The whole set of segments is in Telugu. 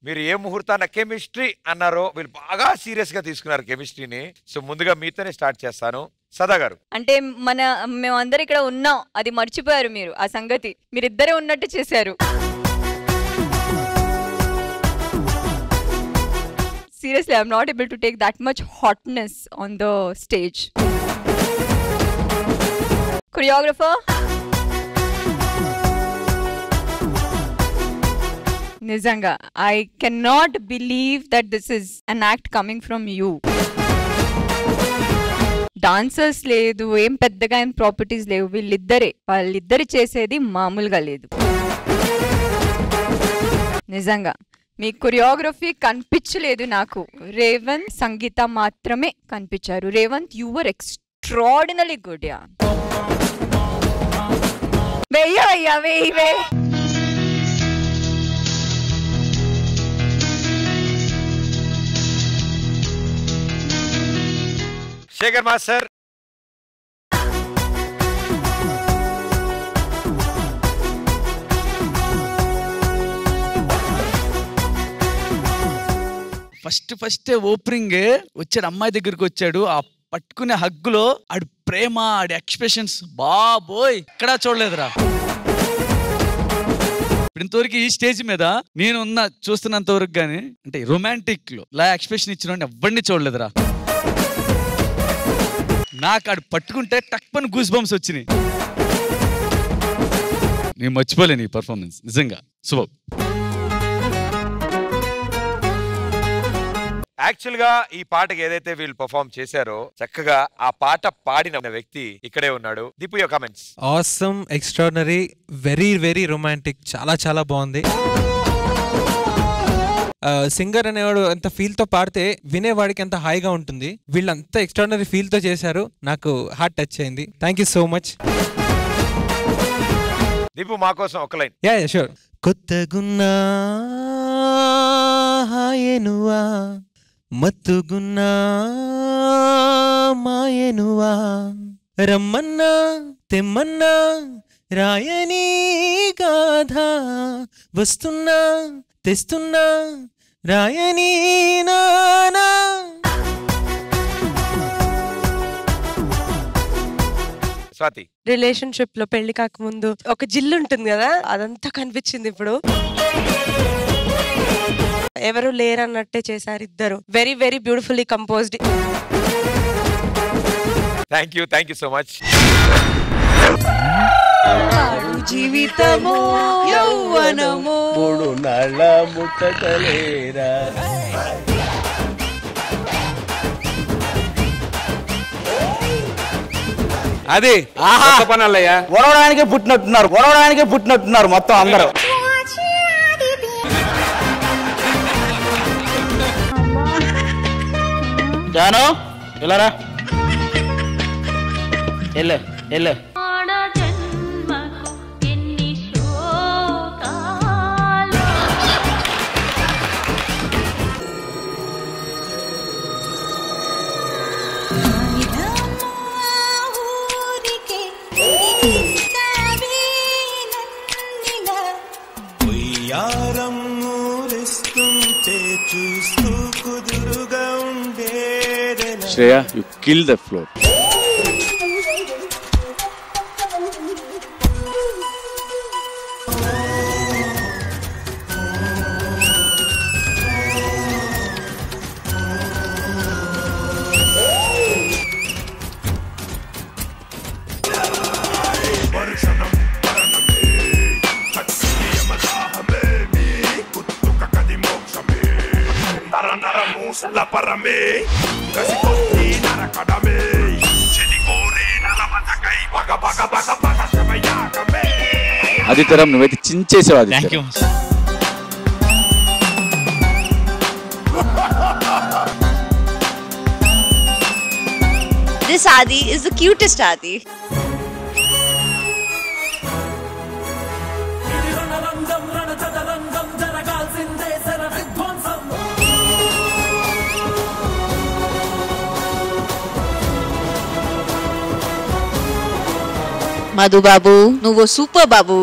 మీరు ఏ ముహూర్తాన కెమిస్ట్రీ అన్నారో వీళ్ళు బాగా సీరియస్ గా తీసుకున్నారు కెమిస్ట్రీని. సో ముందుగా మీతోనే స్టార్ట్ చేస్తాను. సదా గారు, అంటే మేమందరం ఇక్కడ ఉన్నాం, అది మర్చిపోయారు మీరు. ఆ సంగతి మీరిద్దరే ఉన్నట్టు చేశారు. Seriously, I'm not able to take that much hotness on the stage. Choreographer? Nizanga, I cannot believe that this is an act coming from you. Dancers లేదు, ఏం పెద్దగా ఏం ప్రాపర్టీస్ లేవు, వాళ్ళిద్దరే చేసేది మామూలుగా లేదు. నిజంగా మీ కొరియోగ్రఫీ కనిపించలేదు నాకు. రేవంత్, సంగీత మాత్రమే కనిపించారు. Revanth, you were extraordinary good. Yeah వెయ్యి శేఖర్ మాస్టర్. ఫస్ట్ ఓపెనింగ్ వచ్చాడు, అమ్మాయి దగ్గరికి వచ్చాడు. ఆ పట్టుకునే హగ్గులో ఆడి ప్రేమ, ఆడి ఎక్స్ప్రెషన్స్, బాబోయ్ ఎక్కడా చూడలేదురా. ఇప్పుడు ఇంతవరకు ఈ స్టేజ్ మీద నేను చూస్తున్నంత వరకు గానీ అంటే రొమాంటిక్ లో ఇలా ఎక్స్ప్రెషన్ ఇచ్చిన ఎవరిని చూడలేదురా. నాకు ఆడు పట్టుకుంటే టక్ పని గూస్ బంప్స్ వచ్చినాయి. నేను మర్చిపోలేను ఈ పర్ఫార్మెన్స్ నిజంగా. శుభం. యాక్చువల్ గా ఈ పాటకి ఏదైతే వీళ్ళు పర్ఫార్మ్ చేశారో చక్కగా ఆ పాట పాడిన వ్యక్తి ఇక్కడే ఉన్నాడు. Deepu your comments. Awesome, extraordinary, very very romantic, చాలా చాలా బాగుంది. సింగర్ అనేవాడు ఎంత ఫీల్ తో పాడితే వినేవాడికి ఎంత హాయిగా ఉంటుంది. వీళ్ళంతా ఎక్స్ట్రాడినరీ ఫీల్ తో చేశారు. నాకు హార్ట్ టచ్ అయింది. Thank you so much. Deepu మా కోసం ఒక లైన్. Yeah sure. కొత్తగున్నా హాయనువా, మత్తుగున్నా మాయనువా, రమ్మన్నా తెమ్మన్నా రాయని గాథ, వస్తున్నా తెస్తున్నా రాయని నానా. స్వాతి. రిలేషన్షిప్ లో పెళ్లి కాకముందు ఒక జిల్లు ఉంటుంది కదా, అదంతా కనిపించింది ఇప్పుడు. ఎవరు లేరన్నట్టే చేశారు ఇద్దరు. Very very beautifully composed. Thank you so much. జీవితమో యౌవనమో మూడు నాళ్ళ ముట్టలేరా. అది పనల్లయ్యా, ఒరవడానికే పుట్టినట్టున్నారు మొత్తం అందరూ. జాను ఇలారా, ఎల్లే Shreya, you killed the floor. Adityaram నువ్వైతే చించేసావు. Aditya This Adi is the cutest Adi. Madhu Babu, నువ్వు సూపర్ బాబు.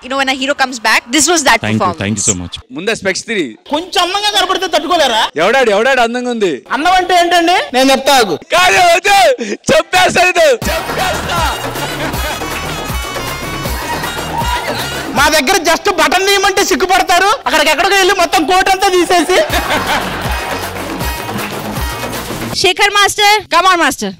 You know when a hero comes back, this was that performance. Thank you so much. ముందే స్పెక్స్ తిరి కొంచెం అందంగా కనపడితే తట్టుకోలేరా? ఎవడాడు అందంగా ఉంది. అన్నం అంటే ఏంటండి? నేను చెప్తా. మా దగ్గర జస్ట్ బటన్ తీయమంటే సిగ్గుపడతారు. అక్కడికి వెళ్ళి మొత్తం కోట్ అంతా తీసేసి. Shekhar master, come on master.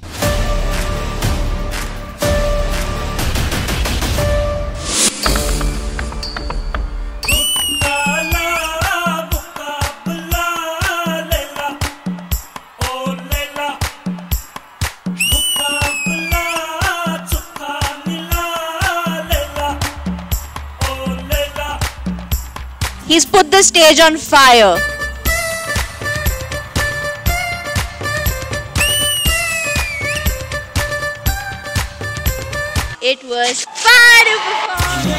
He's put the stage on fire. It was fun to perform.